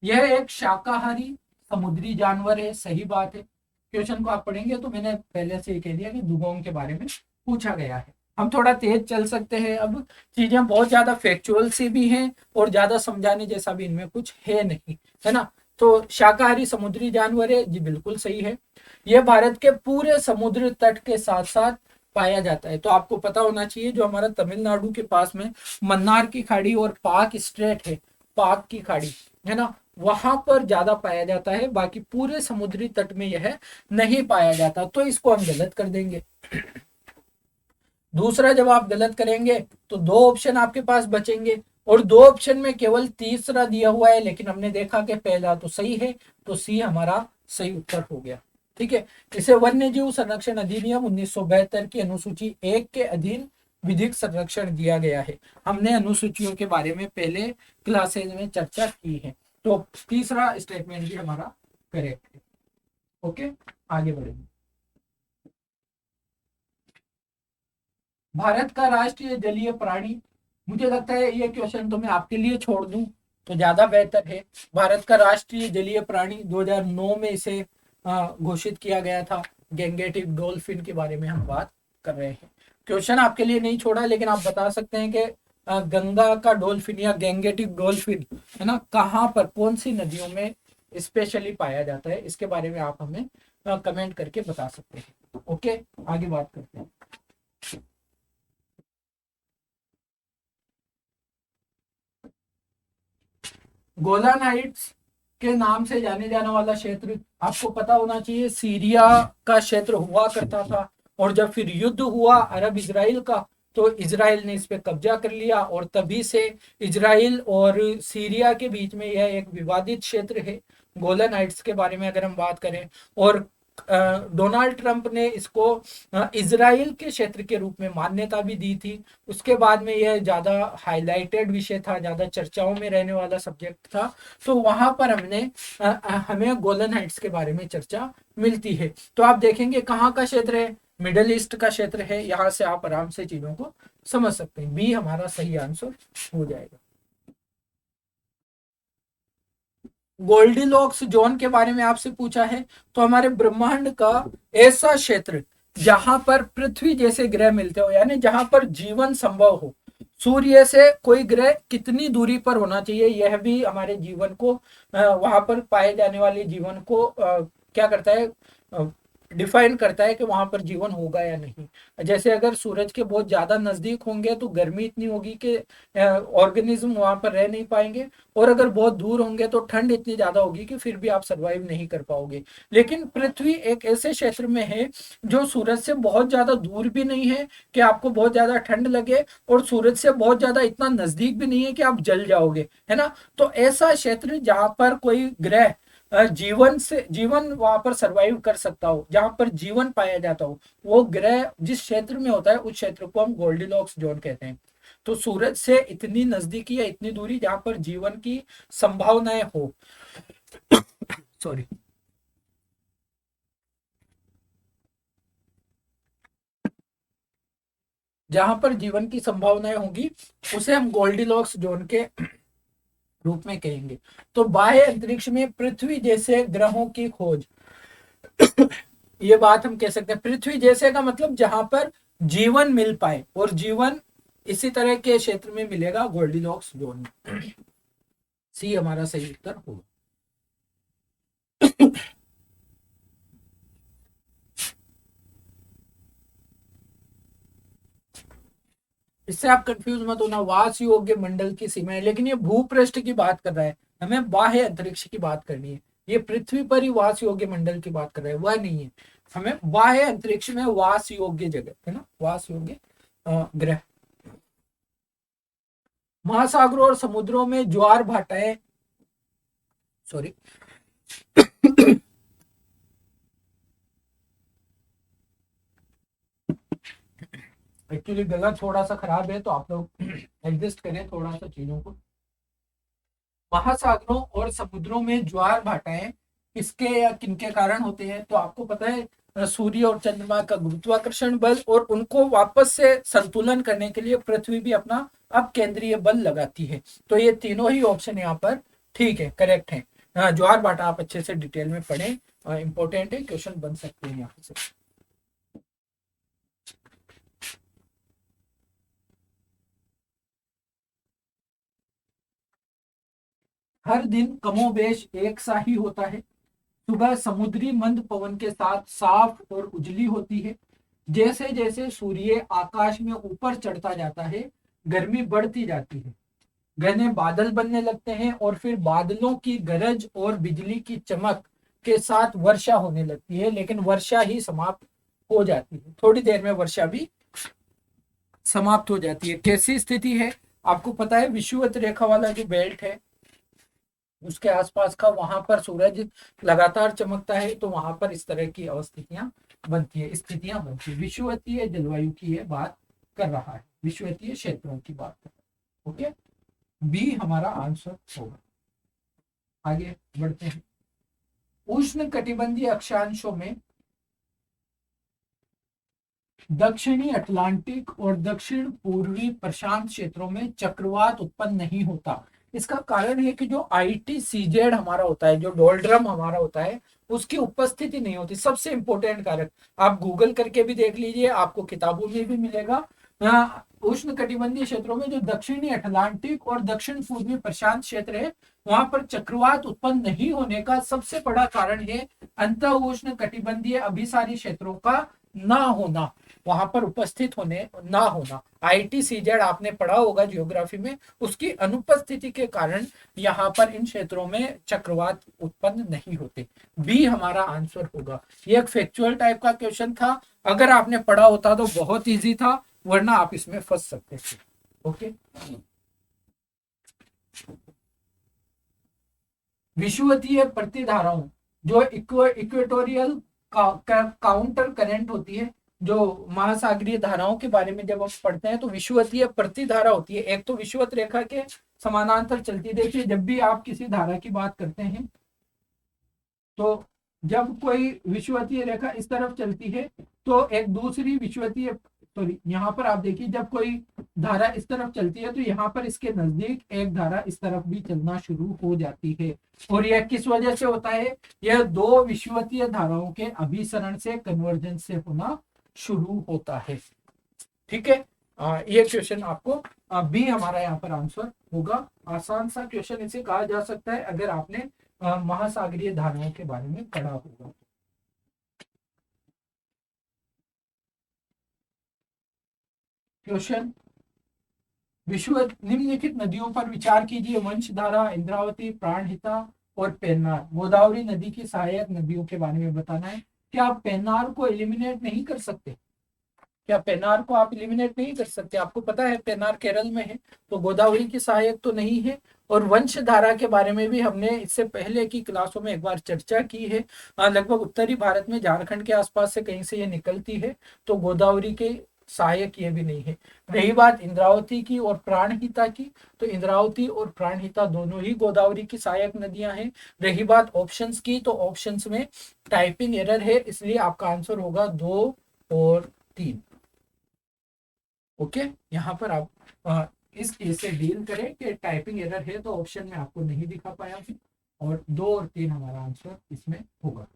यह एक शाकाहारी समुद्री जानवर है, सही बात है। क्वेश्चन को आप पढ़ेंगे तो मैंने पहले से ही कह दिया कि डुगोंग के बारे में पूछा गया है। हम थोड़ा तेज चल सकते हैं, अब चीजें बहुत ज्यादा फैक्चुअल सी भी हैं और ज्यादा समझाने जैसा भी इनमें कुछ है नहीं, है ना। तो शाकाहारी समुद्री जानवर है जी, बिल्कुल सही है। यह भारत के पूरे समुद्र तट के साथ साथ पाया जाता है। तो आपको पता होना चाहिए, जो हमारा तमिलनाडु के पास में मन्नार की खाड़ी और पाक स्ट्रेट है, पाक की खाड़ी, है ना, वहां पर ज्यादा पाया जाता है, बाकी पूरे समुद्री तट में यह नहीं पाया जाता। तो इसको हम गलत कर देंगे। दूसरा जब आप गलत करेंगे तो दो ऑप्शन आपके पास बचेंगे, और दो ऑप्शन में केवल तीसरा दिया हुआ है, लेकिन हमने देखा कि पहला तो सही है, तो सी हमारा सही उत्तर हो गया। ठीक है। इसे वन्य जीव संरक्षण अधिनियम 1972 की अनुसूची 1 के अधीन विधिक संरक्षण दिया गया है। हमने अनुसूचियों के बारे में पहले क्लासेज में चर्चा की है। तो तीसरा स्टेटमेंट भी हमारा करेक्ट है। ओके, आगे बढ़ेंगे। भारत का राष्ट्रीय जलीय प्राणी, मुझे लगता है ये क्वेश्चन तो मैं आपके लिए छोड़ दूं तो ज्यादा बेहतर है। भारत का राष्ट्रीय जलीय प्राणी 2009 में इसे घोषित किया गया था। गैंगेटिक डॉल्फिन के बारे में हम बात कर रहे हैं। क्वेश्चन आपके लिए नहीं छोड़ा, लेकिन आप बता सकते हैं कि गंगा का डॉल्फिन या गैंगेटिक डॉल्फिन, है ना, कहाँ पर कौन सी नदियों में स्पेशली पाया जाता है, इसके बारे में आप हमें कमेंट करके बता सकते हैं। ओके, आगे बात करते हैं। गोलान हाइट्स के नाम से जाने जाने वाला क्षेत्र आपको पता होना चाहिए, सीरिया का क्षेत्र हुआ करता था, और जब फिर युद्ध हुआ अरब इजराइल का, तो इजराइल ने इस पे कब्जा कर लिया, और तभी से इजराइल और सीरिया के बीच में यह एक विवादित क्षेत्र है। गोलन हाइट्स के बारे में अगर हम बात करें, और डोनाल्ड ट्रंप ने इसको इजराइल के क्षेत्र के रूप में मान्यता भी दी थी। उसके बाद में यह ज्यादा हाईलाइटेड विषय था, ज्यादा चर्चाओं में रहने वाला सब्जेक्ट था। तो वहां पर हमें गोलन हाइट्स के बारे में चर्चा मिलती है। तो आप देखेंगे कहाँ का क्षेत्र है, मिडल ईस्ट का क्षेत्र है। यहाँ से आप आराम से चीजों को समझ सकते हैं। बी हमारा सही आंसर हो जाएगा। गोल्डीलॉक्स जोन के बारे में आपसे पूछा है, तो हमारे ब्रह्मांड का ऐसा क्षेत्र जहां पर पृथ्वी जैसे ग्रह मिलते हो, यानी जहां पर जीवन संभव हो। सूर्य से कोई ग्रह कितनी दूरी पर होना चाहिए, यह भी हमारे जीवन को वहां पर पाए जाने वाले जीवन को क्या करता है, डिफाइन करता है कि वहां पर जीवन होगा या नहीं। जैसे अगर सूरज के बहुत ज्यादा नजदीक होंगे तो गर्मी इतनी होगी कि ऑर्गेनिज्म वहां पर रह नहीं पाएंगे, और अगर बहुत दूर होंगे तो ठंड इतनी ज्यादा होगी कि फिर भी आप सरवाइव नहीं कर पाओगे। लेकिन पृथ्वी एक ऐसे क्षेत्र में है जो सूरज से बहुत ज्यादा दूर भी नहीं है कि आपको बहुत ज्यादा ठंड लगे, और सूरज से बहुत ज्यादा इतना नजदीक भी नहीं है कि आप जल जाओगे, है ना। तो ऐसा क्षेत्र जहां पर कोई ग्रह जीवन वहां पर सरवाइव कर सकता हो, जहां पर जीवन पाया जाता हो, वो ग्रह जिस क्षेत्र में होता है उस क्षेत्र को हम गोल्डीलॉक्स जोन कहते हैं। तो सूरज से इतनी नजदीकी या इतनी दूरी जहां पर जीवन की संभावनाएं हो, सॉरी, जहां पर जीवन की संभावनाएं होंगी, उसे हम गोल्डीलॉक्स जोन के रूप में कहेंगे। तो बाह्य अंतरिक्ष में पृथ्वी जैसे ग्रहों की खोज, ये बात हम कह सकते हैं। पृथ्वी जैसे का मतलब जहां पर जीवन मिल पाए, और जीवन इसी तरह के क्षेत्र में मिलेगा गोल्डीलॉक्स जोन में। सी हमारा सही उत्तर होगा। इससे आप कंफ्यूज मत होना, वास योग्य मंडल की सीमाएं, लेकिन ये भूपृष्ठ की बात कर रहा है, हमें बाह्य अंतरिक्ष की बात करनी है। ये पृथ्वी पर ही वास योग्य मंडल की बात कर रहा है, वह नहीं है। हमें बाह्य अंतरिक्ष में वास योग्य जगह, है ना, वास योग्य ग्रह। महासागरों और समुद्रों में ज्वार भाटाएं, सॉरी, एक्चुअली गला थोड़ा सा खराब है तो आप लोग एडजस्ट करें थोड़ा सा चीजों को। महासागरों और समुद्रों में ज्वार भाटाएं किसके या किनके कारण होते हैं? तो आपको पता है सूर्य और चंद्रमा का गुरुत्वाकर्षण बल, और उनको वापस से संतुलन करने के लिए पृथ्वी भी अपना अब केंद्रीय बल लगाती है। तो ये तीनों ही ऑप्शन यहाँ पर ठीक है, करेक्ट है। ज्वार भाटा आप अच्छे से डिटेल में पढ़ें, इंपॉर्टेंट है, क्वेश्चन बन सकते हैं यहाँ से। हर दिन कमोबेश एक सा ही होता है। सुबह समुद्री मंद पवन के साथ साफ और उजली होती है। जैसे जैसे सूर्य आकाश में ऊपर चढ़ता जाता है, गर्मी बढ़ती जाती है। घने बादल बनने लगते हैं और फिर बादलों की गरज और बिजली की चमक के साथ वर्षा होने लगती है, लेकिन वर्षा ही समाप्त हो जाती है। थोड़ी देर में वर्षा भी समाप्त हो जाती है। कैसी स्थिति है? आपको पता है विषुवत रेखा वाला जो बेल्ट है उसके आसपास का, वहां पर सूरज लगातार चमकता है, तो वहां पर इस तरह की अवस्थितियां बनती है, स्थितियां बनती है। विषुवतीय जलवायु की ये बात कर रहा है, विषुवतीय क्षेत्रों की बात कर रहा है। ओके, बी हमारा आंसर होगा। आगे बढ़ते हैं। उष्ण कटिबंधीय अक्षांशों में दक्षिणी अटलांटिक और दक्षिण पूर्वी प्रशांत क्षेत्रों में चक्रवात उत्पन्न नहीं होता। इसका कारण है कि जो ITCZ हमारा होता है, जो डोल्ड्रम हमारा होता है, उसकी उपस्थिति नहीं होती। सबसे इंपॉर्टेंट कारक आप गूगल करके भी देख लीजिए, आपको किताबों में भी मिलेगा। उष्ण कटिबंधीय क्षेत्रों में जो दक्षिणी अटलांटिक और दक्षिण पूर्वी प्रशांत क्षेत्र है, वहां पर चक्रवात उत्पन्न नहीं होने का सबसे बड़ा कारण है अंत उष्ण कटिबंधीय अभिसारी क्षेत्रों का ना होना, वहां पर उपस्थित होने ना होना। ITCZ आपने पढ़ा होगा जियोग्राफी में, उसकी अनुपस्थिति के कारण यहाँ पर इन क्षेत्रों में चक्रवात उत्पन्न नहीं होते। बी हमारा आंसर होगा। ये एक फैक्चुअल टाइप का क्वेश्चन था, अगर आपने पढ़ा होता तो बहुत इजी था, वरना आप इसमें फंस सकते थे। ओके, विषुवतीय प्रतिधाराओं, जो इक्वेटोरियल काउंटर करंट होती है, जो महासागरीय धाराओं के बारे में जब हम पढ़ते हैं तो विषुवतीय प्रतिधारा होती है। एक तो विषुवत रेखा के समानांतर चलती है। देखिए, जब भी आप किसी धारा की बात करते हैं तो जब कोई विषुवतीय रेखा इस तरफ चलती है तो एक दूसरी विषुवतीय, सॉरी, यहाँ पर आप देखिए, जब कोई धारा इस तरफ चलती है तो यहाँ पर इसके नजदीक एक धारा इस तरफ भी चलना शुरू हो जाती है। और यह किस वजह से होता है? यह दो विषुवतीय धाराओं के अभिसरण से, कन्वर्जेंस से होना शुरू होता है। ठीक है, ये क्वेश्चन आपको बी हमारा यहाँ पर आंसर होगा। आसान सा क्वेश्चन इसे कहा जा सकता है अगर आपने महासागरीय धाराओं के बारे में पढ़ा होगा। क्वेश्चन, विश्व निम्नलिखित नदियों पर विचार कीजिए। वंशधारा, इंद्रावती, प्राणहिता और पेन्नार। गोदावरी नदी की सहायक नदियों के बारे में बताना है। क्या आप पेन्नार को एलिमिनेट नहीं कर सकते? क्या पेनार को आप एलिमिनेट नहीं कर सकते? आपको पता है पेनार केरल में है, तो गोदावरी की सहायक तो नहीं है। और वंशधारा के बारे में भी हमने इससे पहले की क्लासों में एक बार चर्चा की है। लगभग उत्तरी भारत में झारखंड के आसपास से कहीं से ये निकलती है, तो गोदावरी के सहायक ये भी नहीं है। रही बात इंद्रावती की और प्राणहिता की, तो इंद्रावती और प्राणहिता दोनों ही गोदावरी की सहायक नदियां हैं। रही बात ऑप्शंस की, तो ऑप्शंस में टाइपिंग एरर है, इसलिए आपका आंसर होगा 2 और 3। ओके, यहाँ पर आप इस केस से डील करें कि टाइपिंग एरर है तो ऑप्शन में आपको नहीं दिखा पाया है, और 2 और 3 हमारा आंसर इसमें होगा।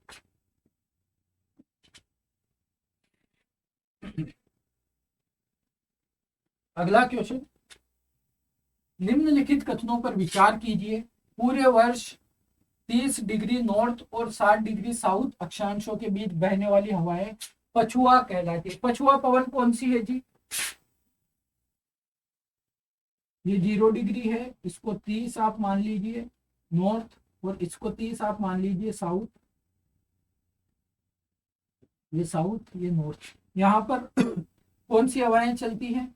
अगला क्वेश्चन, निम्नलिखित कथनों पर विचार कीजिए। पूरे वर्ष 30 डिग्री नॉर्थ और 60 डिग्री साउथ अक्षांशों के बीच बहने वाली हवाएं पछुआ कहलाती है। पछुआ पवन कौन सी है जी? ये 0 डिग्री है, इसको 30 आप मान लीजिए नॉर्थ, और इसको 30 आप मान लीजिए साउथ। ये साउथ, ये नॉर्थ। यहाँ पर कौन सी हवाएं चलती हैं?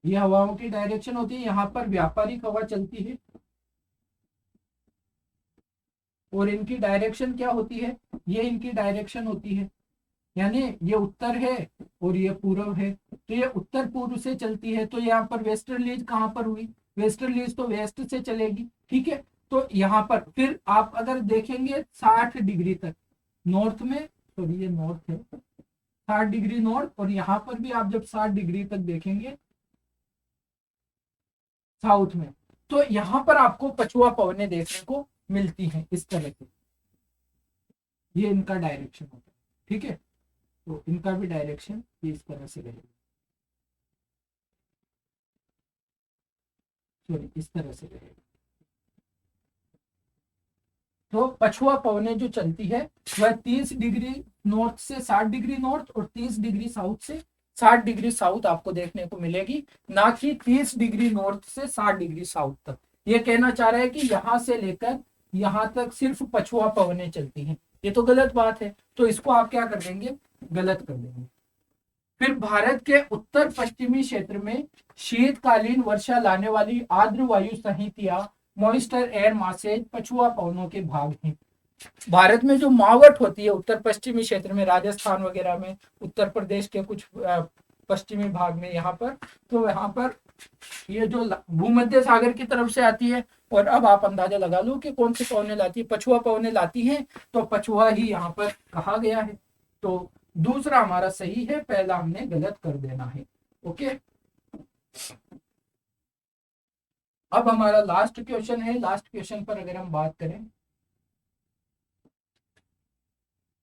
ये हवाओं की डायरेक्शन होती है। यहाँ पर व्यापारिक हवा चलती है और इनकी डायरेक्शन क्या होती है, ये इनकी डायरेक्शन होती है, यानी ये उत्तर है और ये पूर्व है, तो ये उत्तर पूर्व से चलती है। तो यहाँ पर वेस्टर्लीज कहाँ पर हुई, वेस्टर्लीज तो वेस्ट से चलेगी, ठीक है। तो यहाँ पर फिर आप अगर देखेंगे 60 डिग्री तक नॉर्थ में, तो ये नॉर्थ है, 60 डिग्री नॉर्थ, और यहाँ पर भी आप जब 60 डिग्री तक देखेंगे साउथ में, तो यहाँ पर आपको पछुआ पवने देखने को मिलती हैं इस तरह से। ये इनका डायरेक्शन होता है, ठीक है। तो इनका भी डायरेक्शन इस तरह से रहेगा, सॉरी इस तरह से रहेगा। तो पछुआ पवने जो चलती है वह 30 डिग्री नॉर्थ से 60 डिग्री नॉर्थ और 30 डिग्री साउथ से 60 डिग्री साउथ आपको देखने को मिलेगी, ना कि 30 डिग्री नॉर्थ से 60 डिग्री साउथ तक। ये कहना चाह रहा है कि यहाँ से लेकर यहाँ तक सिर्फ पछुआ पवने चलती हैं, ये तो गलत बात है। तो इसको आप क्या कर देंगे, गलत कर देंगे। फिर भारत के उत्तर पश्चिमी क्षेत्र में शीतकालीन वर्षा लाने वाली आर्द्र वायु सहितिया मॉइस्टर एयर मासेज पछुआ पवनों के भाग हैं। भारत में जो मावट होती है उत्तर पश्चिमी क्षेत्र में, राजस्थान वगैरह में, उत्तर प्रदेश के कुछ पश्चिमी भाग में, यहाँ पर, तो यहाँ पर ये जो भूमध्य सागर की तरफ से आती है, और अब आप अंदाजा लगा लो कि कौन सी पवनें लाती है, पछुआ पवनें लाती हैं, तो पछुआ ही यहाँ पर कहा गया है। तो दूसरा हमारा सही है, पहला हमने गलत कर देना है। ओके, अब हमारा लास्ट क्वेश्चन है। लास्ट क्वेश्चन पर अगर हम बात करें,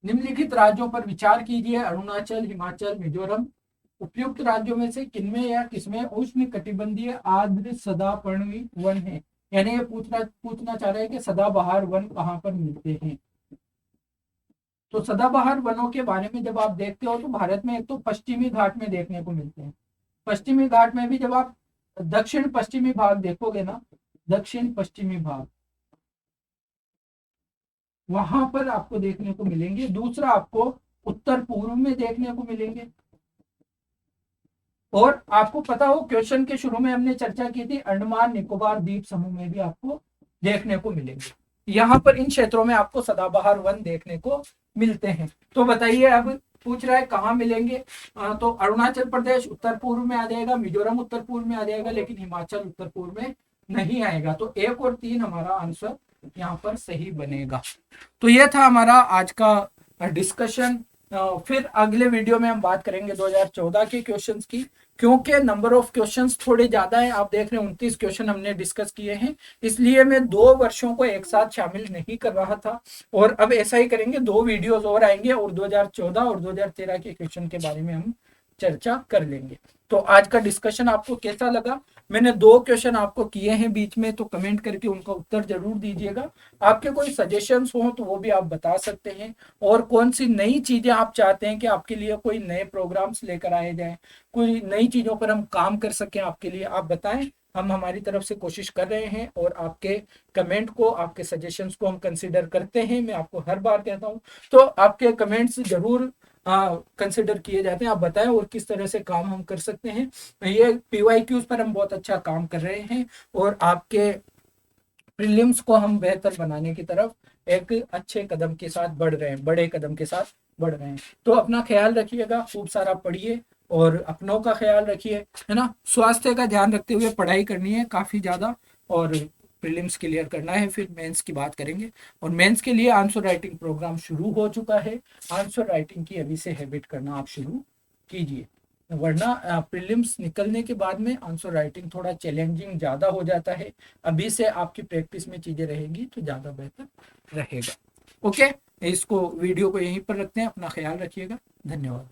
निम्नलिखित राज्यों पर विचार कीजिए, अरुणाचल, हिमाचल, मिजोरम, उपयुक्त राज्यों में से किनमें या किसमें उष्ण कटिबंधीय आर्द्र सदापर्णी वन है। यानी ये पूछना चाह रहे हैं कि सदाबहार वन कहाँ पर मिलते हैं। तो सदाबहार वनों के बारे में जब आप देखते हो तो भारत में एक तो पश्चिमी घाट में देखने को मिलते हैं। पश्चिमी घाट में भी जब आप दक्षिण पश्चिमी भाग देखोगे ना, दक्षिण पश्चिमी भाग, वहां पर आपको देखने को मिलेंगे। दूसरा आपको उत्तर पूर्व में देखने को मिलेंगे। और आपको पता हो क्वेश्चन के शुरू में हमने चर्चा की थी, अंडमान निकोबार द्वीप समूह में भी आपको देखने को मिलेंगे। यहाँ पर इन क्षेत्रों में आपको सदाबहार वन देखने को मिलते हैं। तो बताइए, अब पूछ रहा है कहाँ मिलेंगे, तो अरुणाचल प्रदेश उत्तर पूर्व में आ जाएगा, मिजोरम उत्तर पूर्व में आ जाएगा, लेकिन हिमाचल उत्तर पूर्व में नहीं आएगा। तो 1 और 3 हमारा आंसर यहाँ पर सही बनेगा। तो यह था हमारा आज का डिस्कशन। फिर अगले वीडियो में हम बात करेंगे 2014 के क्वेश्चंस की, क्योंकि नंबर ऑफ क्वेश्चंस थोड़े ज्यादा है। आप देख रहे हैं 29 क्वेश्चन हमने डिस्कस किए हैं, इसलिए मैं 2 वर्षों को एक साथ शामिल नहीं कर रहा था। और अब ऐसा ही करेंगे, 2 वीडियोस और आएंगे और 2014 और 2013 के क्वेश्चन के बारे में हम चर्चा कर लेंगे। तो आज का डिस्कशन आपको कैसा लगा? मैंने 2 क्वेश्चन आपको किए हैं बीच में, तो कमेंट करके उनका उत्तर जरूर दीजिएगा। आपके कोई सजेशंस हो तो वो भी आप बता सकते हैं, और कौन सी नई चीजें आप चाहते हैं कि आपके लिए कोई नए प्रोग्राम्स लेकर आए जाएं, कोई नई चीजों पर हम काम कर सकें, आपके लिए आप बताएं। हम हमारी तरफ से कोशिश कर रहे हैं और आपके कमेंट को, आपके सजेशंस को हम कंसिडर करते हैं। मैं आपको हर बार कहता हूं, तो आपके कमेंट्स जरूर कंसिडर किए जाते हैं। आप बताएं और किस तरह से काम हम कर सकते हैं। ये PYQs पर हम बहुत अच्छा काम कर रहे हैं और आपके प्रीलिम्स को हम बेहतर बनाने की तरफ एक अच्छे कदम के साथ बढ़ रहे हैं, बड़े कदम के साथ बढ़ रहे हैं। तो अपना ख्याल रखिएगा, खूब सारा पढ़िए और अपनों का ख्याल रखिए, है ना। स्वास्थ्य का ध्यान रखते हुए पढ़ाई करनी है काफ़ी ज़्यादा, और प्रीलिम्स क्लियर करना है, फिर मेंस की बात करेंगे। और मेंस के लिए आंसर राइटिंग प्रोग्राम शुरू हो चुका है। आंसर राइटिंग की अभी से हैबिट करना आप शुरू कीजिए, वरना प्रीलिम्स निकलने के बाद में आंसर राइटिंग थोड़ा चैलेंजिंग ज़्यादा हो जाता है। अभी से आपकी प्रैक्टिस में चीज़ें रहेगी तो ज़्यादा बेहतर रहेगा। ओके, इसको वीडियो को यहीं पर रखते हैं। अपना ख्याल रखिएगा। धन्यवाद।